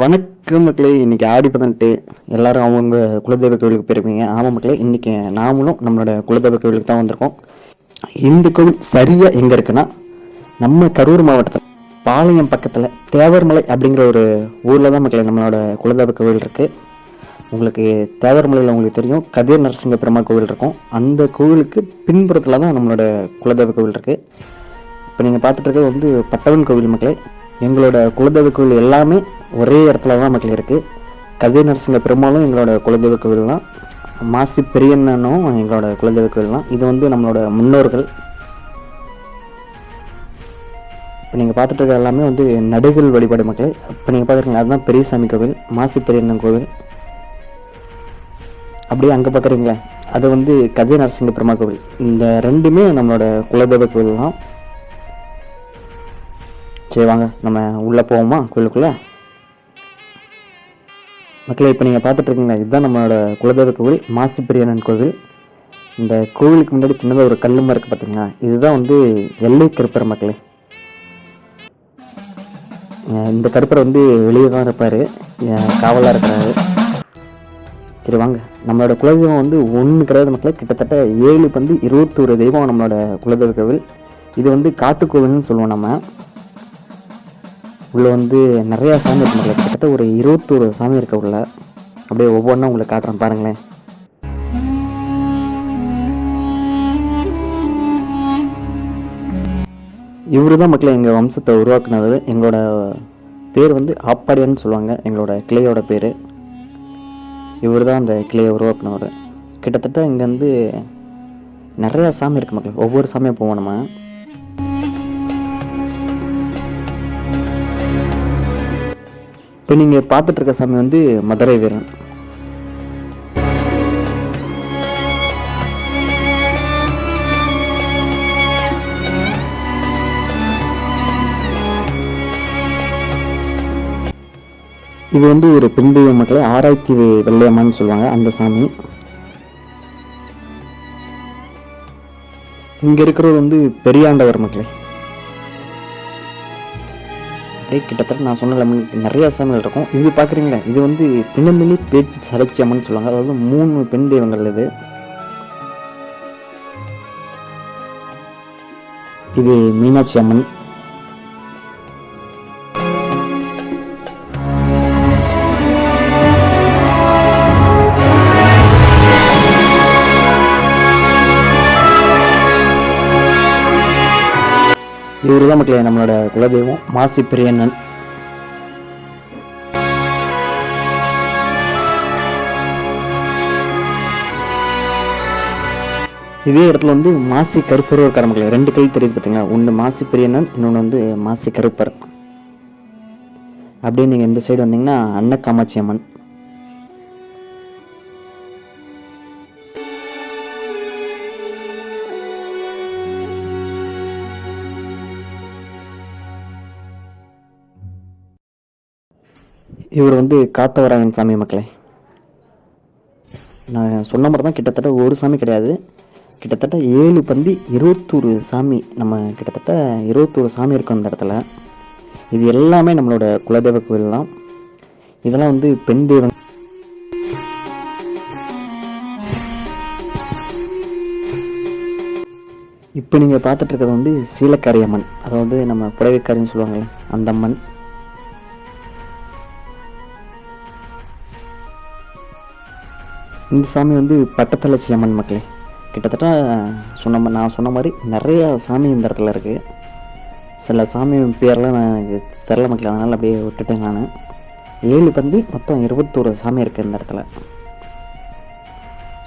வணக்கம் மக்களே. இன்னைக்கு ஆடி 18 எல்லாரும் அவங்க குலதெய்வ கோவிலுக்கு போயிருப்பீங்க. ஆமாம் மக்களே, இன்னைக்கு நாமளும் நம்மளோட குலதெய்வ கோவிலுக்கு தான் வந்திருக்கோம். இந்த கோவில் சரியா எங்க இருக்குன்னா நம்ம கரூர் மாவட்டத்தில் பாளையம் பக்கத்தில் தேவர்மலை அப்படிங்கிற ஒரு ஊரில் தான் மக்களே நம்மளோட குலதெய்வ கோவில் இருக்கு. உங்களுக்கு தேவர்மலையில் உங்களுக்கு தெரியும் கதிர் நரசிங்க பெருமாள் கோவில் இருக்கும். அந்த கோவிலுக்கு பின்புறத்தில் தான் நம்மளோட குலதெய்வ கோவில் இருக்கு. இப்போ நீங்கள் பார்த்துட்டு இருக்கிறது வந்து பட்டவன் கோவில் மக்களே. எங்களோட குலதெய்வ கோவில் எல்லாமே ஒரே இடத்துல தான் மக்கள் இருக்குது. கதிர் நரசிங்க பெருமாளும் எங்களோட குலதெய்வ கோவில் தான், மாசி பெரியண்ணனும் எங்களோட குலதெய்வ கோவில் தான். இது வந்து நம்மளோட முன்னோர்கள். இப்போ நீங்கள் பார்த்துட்டு இருக்க எல்லாமே வந்து நடுகள் வழிபாடு மக்களே. இப்போ நீங்கள் பார்த்துருக்கீங்க அதுதான் பெரியசாமி கோவில், மாசி பெரியண்ணன் கோவில். அப்படியே அங்கே பார்க்குறீங்களே அது வந்து கதிர் நரசிங்க பெருமாள் கோவில். இந்த ரெண்டுமே நம்மளோட குலதெய்வ கோவில் தான். சரி வாங்க நம்ம உள்ளே போவோமா கோயிலுக்குள்ளே. மக்களே இப்போ நீங்கள் பார்த்துட்டு இருக்கீங்களா இதுதான் நம்மளோட குலதெய்வ கோவில், மாசி பெரியண்ணன் கோவில். இந்த கோவிலுக்கு முன்னாடி சின்னதாக ஒரு கல்லுமா இருக்குது பார்த்தீங்களா, இதுதான் வந்து எல்லை கருப்பர் மக்களே. இந்த கருப்பரை வந்து வெளியே தான் இருப்பார், காவலாக இருக்கிறாரு. சரி வாங்க, நம்மளோட குலதெய்வம் வந்து ஒன்று கிடையாது மக்களே, கிட்டத்தட்ட 7 பந்து 21 தெய்வம் நம்மளோட குலதெய்வ கோவில். இது வந்து காட்டுக்கோவில்னு சொல்லுவோம். நம்ம உள்ள வந்து நிறையா சாமி இருக்கு மக்களே, கிட்டத்தட்ட ஒரு 21 சாமி இருக்க உள்ள. அப்படியே ஒவ்வொன்றா உங்களுக்கு காட்டுறேன் பாருங்களேன். இவரு தான் மக்களே எங்கள் வம்சத்தை உருவாக்குனது. எங்களோட பேர் வந்து ஆப்பாடியான்னு சொல்லுவாங்க, எங்களோட கிளையோட பேர். இவர் தான் அந்த கிளையை உருவாக்குனவர். கிட்டத்தட்ட இங்கே வந்து நிறையா சாமி இருக்குது மக்களே, ஒவ்வொரு சாமியாக போவோம் நம்ம. இப்போ நீங்கள் பார்த்துட்டு இருக்க சாமி வந்து மதுரை வீரன். இது வந்து ஒரு பெண் தெய்வ மக்களை ஆராய்ச்சி வெள்ளையம்மான்னு சொல்லுவாங்க அந்த சாமி. இங்கே இருக்கிறது வந்து பெரியாண்டவர் மக்களே. கிட்டத்தட்ட நான் சொன்ன நிறைய சாமிகள் இருக்கும். இது பார்க்குறீங்களா இது வந்து பிணமினி பேச்சு சரட்சி அம்மன் சொல்லுவாங்க. அதாவது 3 பெண் தெய்வங்கள். இது மீனாட்சி அம்மன். இவரு தான் மக்களே நம்மளோட குலதெய்வம், மாசி பெரியண்ணன். இதே இடத்துல வந்து மாசி கருப்பர் இருக்கார் மக்களே. 2 கை தெரியுது பார்த்தீங்களா, ஒன்று மாசி பெரியண்ணன், இன்னொன்று வந்து மாசி கருப்பர். அப்படியே நீங்கள் இந்த சைடு வந்தீங்கன்னா அன்ன காமாட்சி அம்மன். இவர் வந்து காத்தவராயன் சாமி மக்களே. நான் சொன்ன மாதிரி தான் கிட்டத்தட்ட ஒரு சாமி கிடையாது, கிட்டத்தட்ட 7 பந்தி 21 சாமி. நம்ம கிட்டத்தட்ட 21 சாமி இருக்கும் அந்த இடத்துல. இது எல்லாமே நம்மளோட குலதெய்வ கோவில் தான். இதெல்லாம் வந்து பெண் தெய்வம். இப்போ நீங்கள் பார்த்துட்டு இருக்கிறது வந்து சீலக்காரி அம்மன், அதாவது நம்ம புடவைக்காரின்னு சொல்லுவாங்களே அந்த அம்மன். இந்த சாமி வந்து பட்டத்தளச்சி அம்மன் மக்களே. கிட்டத்தட்ட நான் சொன்ன மாதிரி நிறையா சாமி இந்த இடத்துல இருக்குது. சில சாமி பேரெலாம் நான் தெரில மக்களே, அதனால் அப்படியே விட்டுட்டேன் நான். 7 பந்தி மொத்தம் 21 சாமி இருக்குது இந்த இடத்துல.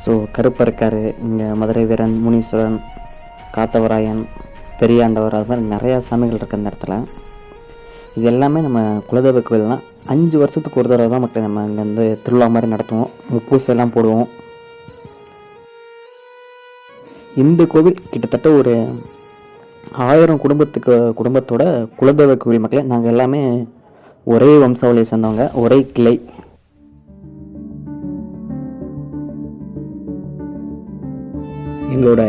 ஸோ கருப்பர் இருக்கார், இங்கே மதுரை வீரன், முனீஸ்வரன், காத்தவராயன், பெரியாண்டவர், அது மாதிரி நிறையா சாமிகள் இருக்குது இந்த இடத்துல. இது எல்லாமே நம்ம குலதெய்வ கோவில் தான். 5 வருஷத்துக்கு ஒரு தடவை தான் மக்கள் நம்ம இங்கே வந்து திருவிழா மாதிரி நடத்துவோம், முப்பூசெல்லாம் போடுவோம். இந்த கோவில் கிட்டத்தட்ட ஒரு 1000 குடும்பத்தோட குலதெய்வ கோவில் மக்களே. நாங்கள் எல்லாமே ஒரே வம்சாவளியை சேர்ந்தவங்க, ஒரே கிளை. எங்களோட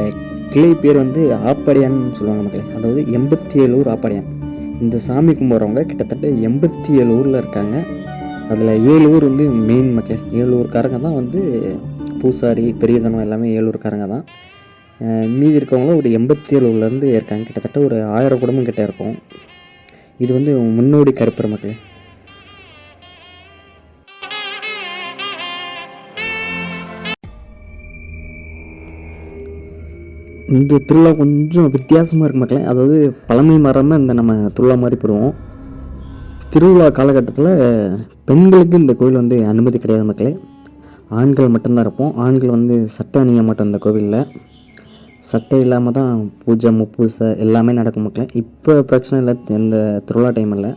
கிளை பேர் வந்து ஆப்பாடியான்னு சொல்லுவாங்க மக்களே. அதாவது 87 ஊர் ஆப்பாடியான். இந்த சாமி கும்பிட்றவங்க கிட்டத்தட்ட 87 ஊரில் இருக்காங்க. அதில் 7 ஊர் வந்து மெயின் மக்கள். 7 ஊர்க்காரங்க தான் வந்து பூசாரி பெரியதனம் எல்லாமே 7 ஊர்க்காரங்க தான். மீதி இருக்கவங்களும் ஒரு 87 ஊர்லேருந்து இருக்காங்க. கிட்டத்தட்ட ஒரு 1000 குடும்பம் கிட்ட இருக்கும். இது வந்து முன்னோடி கருப்பர் மக்கள். இந்த திருவிழா கொஞ்சம் வித்தியாசமாக இருக்கு மக்களே. அதாவது பழமை மரமாக இந்த நம்ம திருவிழா மாதிரி போடுவோம். திருவிழா காலகட்டத்தில் பெண்களுக்கு இந்த கோவில் வந்து அனுமதி கிடையாது மக்களே. ஆண்கள் மட்டும்தான் இருப்போம். ஆண்கள் வந்து சட்டை அணிய மாட்டோம் இந்த கோவிலில். சட்டை இல்லாமல் தான் பூஜை முப்பூசை எல்லாமே நடக்கும் மக்களே. இப்போ பிரச்சனை இல்லை, இந்த திருவிழா டைம் இல்லை.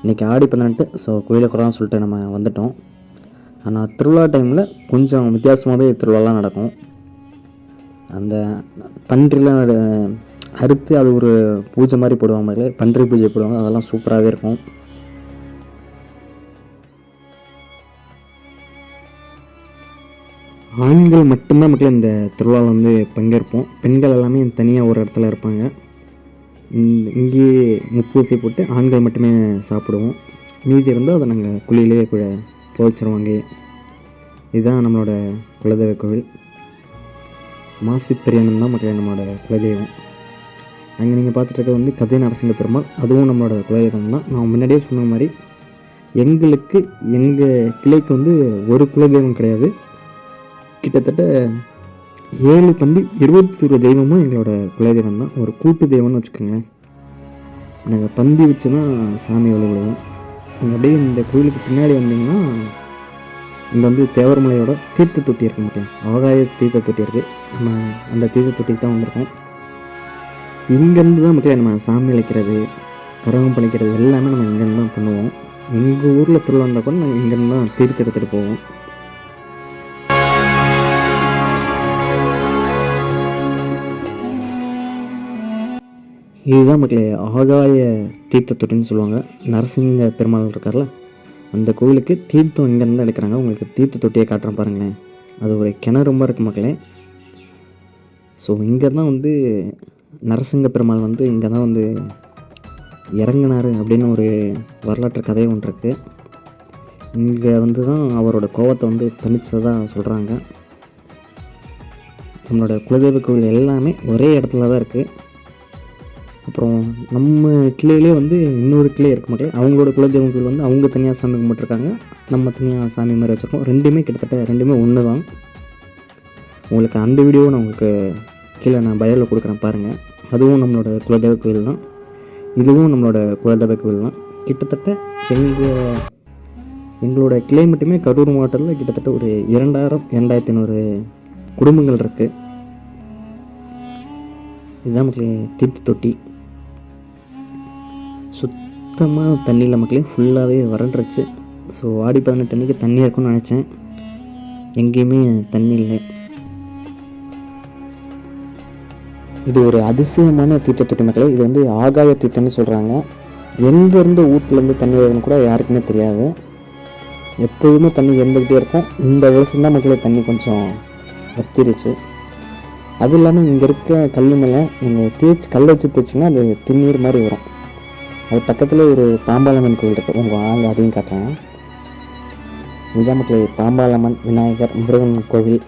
இன்றைக்கி ஆடி 18. ஸோ கோயிலை கூட சொல்லிட்டு நம்ம வந்துட்டோம். ஆனால் திருவிழா டைமில் கொஞ்சம் வித்தியாசமாகவே திருவிழாலாம் நடக்கும். அந்த பன்றிலாம் அறுத்து அது ஒரு பூஜை மாதிரி போடுவாங்க மக்களே. பன்றி பூஜை போடுவாங்க. அதெல்லாம் சூப்பராகவே இருக்கும். ஆண்கள் மட்டும்தான் மக்கள் இந்த திருவிழாவில் வந்து பங்கேற்போம். பெண்கள் எல்லாமே தனியாக ஒரு இடத்துல இருப்பாங்க. இங்கே முப்பூசி போட்டு ஆண்கள் மட்டுமே சாப்பிடுவோம். மீதி இருந்தால் அதை நாங்கள் குழியிலே புதைச்சிருவாங்க. இதுதான் நம்மளோட குலதெய்வ கோவில். மாசி பெரியண்ணன் தான் மக்கள் நம்மளோட குலதெய்வம். அங்கே நீங்கள் பார்த்துட்டு இருக்க வந்து கதை நரசிங்க பெருமாள், அதுவும் நம்மளோட குலதெய்வம் தான். நான் முன்னாடியே சொன்ன மாதிரி எங்கள் கிளைக்கு வந்து ஒரு குலதெய்வம் கிடையாது. கிட்டத்தட்ட 7 பந்தி 21 தெய்வமும் எங்களோட குலதெய்வம் தான். ஒரு கூட்டு தெய்வம்னு வச்சுக்கோங்களேன். நாங்கள் பந்தி வச்சு தான் சாமி வழிபடுவோம். நீங்கள் அப்படியே இந்த கோயிலுக்கு பின்னாடி வந்தீங்கன்னா இங்கே வந்து தேவர்மலையோட தீர்த்த தொட்டி இருக்கு மக்கள். ஆகாய தீர்த்த தொட்டி இருக்குது. நம்ம அந்த தீர்த்த தொட்டிக்கு தான் வந்திருக்கோம். இங்கேருந்து தான் மக்கள் நம்ம சாமி அழைக்கிறது, கரகம் பழிக்கிறது எல்லாமே நம்ம இங்கேருந்து தான் பண்ணுவோம். எங்கள் ஊரில் திருவிழா வந்தால் கூட நாங்கள் இங்கேருந்து தான் தீர்த்து எடுத்துகிட்டு போவோம். இதுதான் மக்களே ஆகாய தீர்த்த தொட்டின்னு சொல்லுவாங்க. நரசிங்க பெருமாள் இருக்கார்ல, அந்த கோவிலுக்கு தீர்த்தம் இங்கேருந்து எடுக்கிறாங்க. உங்களுக்கு தீர்த்த தொட்டியை காட்டுறேன் பாருங்களேன். அது ஒரு கிணறு ரொம்ப இருக்குது மக்களே. ஸோ இங்கே தான் வந்து நரசிங்க பெருமாள் வந்து இங்கே தான் வந்து இறங்கினார் அப்படின்னு ஒரு வரலாற்று கதை ஒன்று இருக்குது. இங்கே வந்து தான் அவரோட கோவத்தை வந்து தணிச்சதாக சொல்கிறாங்க. நம்மளோட குலதெய்வ கோவில் எல்லாமே ஒரே இடத்துல தான் இருக்குது. அப்புறம் நம்ம கிளையிலே வந்து இன்னொரு கிளை இருக்க மக்களே. அவங்களோட குலதெய்வம் கோவில் வந்து அவங்க தனியாக சாமி கும்பிட்டுருக்காங்க, நம்ம தனியாக சாமி மாதிரி வச்சுருக்கோம். ரெண்டுமே கிட்டத்தட்ட ரெண்டுமே ஒன்று தான். உங்களுக்கு அந்த வீடியோவை நான் உங்களுக்கு கீழே நான் பயோவில் கொடுக்குறேன் பாருங்கள். அதுவும் நம்மளோட குலதெய்வ கோவில் தான், இதுவும் நம்மளோட குலதெய்வ கோவில் தான். கிட்டத்தட்ட எங்களோட கிளை மட்டுமே கரூர் மாவட்டத்தில் கிட்டத்தட்ட ஒரு 2500 குடும்பங்கள் இருக்குது. இதுதான் மக்களே தீர்த்த தொட்டி. சுத்தமாக தண்ணியில் மக்களே ஃபுல்லாகவே வறண்டுருச்சு. ஸோ ஆடி 18 அன்றைக்கி தண்ணி இருக்கும்னு நினச்சேன், எங்கேயுமே தண்ணி இல்லை. இது ஒரு அதிசயமான தீர்த்த தொட்டி மக்களே. இது வந்து ஆகாய தீர்த்தம்னு சொல்கிறாங்க. எங்கேருந்து வீட்டிலேருந்து தண்ணி வருதுன்னு கூட யாருக்குமே தெரியாது. எப்போதுமே தண்ணி இருந்துக்கிட்டே இருக்கும். இந்த வருஷம்தான் மக்களே தண்ணி கொஞ்சம் வத்திருச்சு. அது இல்லாமல் இங்கே இருக்க கல் மேலே நீங்கள் கல் வச்சு தேய்ச்சிங்கன்னா அது திருநீர் மாதிரி வரும். அது பக்கத்தில் ஒரு பாம்பாளம்மன் கோவில் இருக்குது. உங்கள் ஆள் அதையும் காட்டுறேன். இதுதான் மக்களே பாம்பாளம்மன் விநாயகர் முருகன் கோவில்.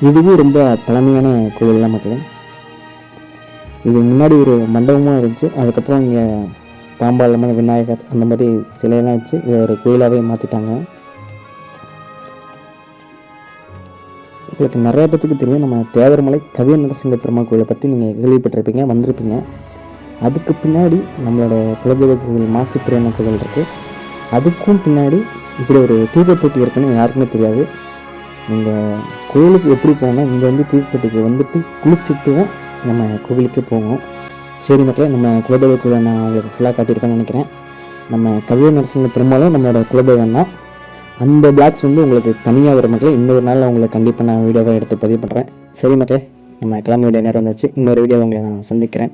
இதுவும் ரொம்ப பழமையான கோவில் தான் மக்களே. இது முன்னாடி ஒரு மண்டபமாக இருந்துச்சு. அதுக்கப்புறம் இங்கே பாம்பாளம்மன் விநாயகர் அந்த மாதிரி சிலையெல்லாம் வச்சு இதை ஒரு கோயிலாகவே மாற்றிட்டாங்க. இதுக்கு நிறைய பேத்துக்கு தெரியும். நம்ம தேவர்மலை கதை நரசிங்க பெருமாள் கோயிலை பற்றி நீங்கள் கேள்விப்பட்டிருப்பீங்க, வந்திருப்பீங்க. அதுக்கு பின்னாடி நம்மளோட குலதெய்வ கோவில் மாசி பெரியண்ணன் கோவில் இருக்குது. அதுக்கும் பின்னாடி இப்படி ஒரு தீர்த்த தொட்டி இருக்குன்னு யாருக்குமே தெரியாது. நீங்கள் கோவிலுக்கு எப்படி போகணும், இங்கே வந்து தீர்த்த தொட்டிக்கு வந்துட்டு குளிச்சுட்டு தான் நம்ம கோவிலுக்கே போவோம். சரி மக்களே, நம்ம குலதெய்வ கோவிலை நான் உங்களுக்கு ஃபுல்லாக காட்டியிருக்கேன்னு நினைக்கிறேன். நம்ம கதை நரசிங்க பெருமாளும் நம்மளோட குலதெய்வம் தான். அந்த பிளாக்ஸ் வந்து உங்களுக்கு தனியாக வரும் மக்களே. இன்னொரு நாள் உங்களுக்கு கண்டிப்பாக நான் வீடியோவை எடுத்து பதிவு பண்ணுறேன். சரி மக்களே, நம்ம கிளம்ப வேண்டிய நேரம் வந்துச்சு. இன்னொரு வீடியோ உங்களை நான் சந்திக்கிறேன்.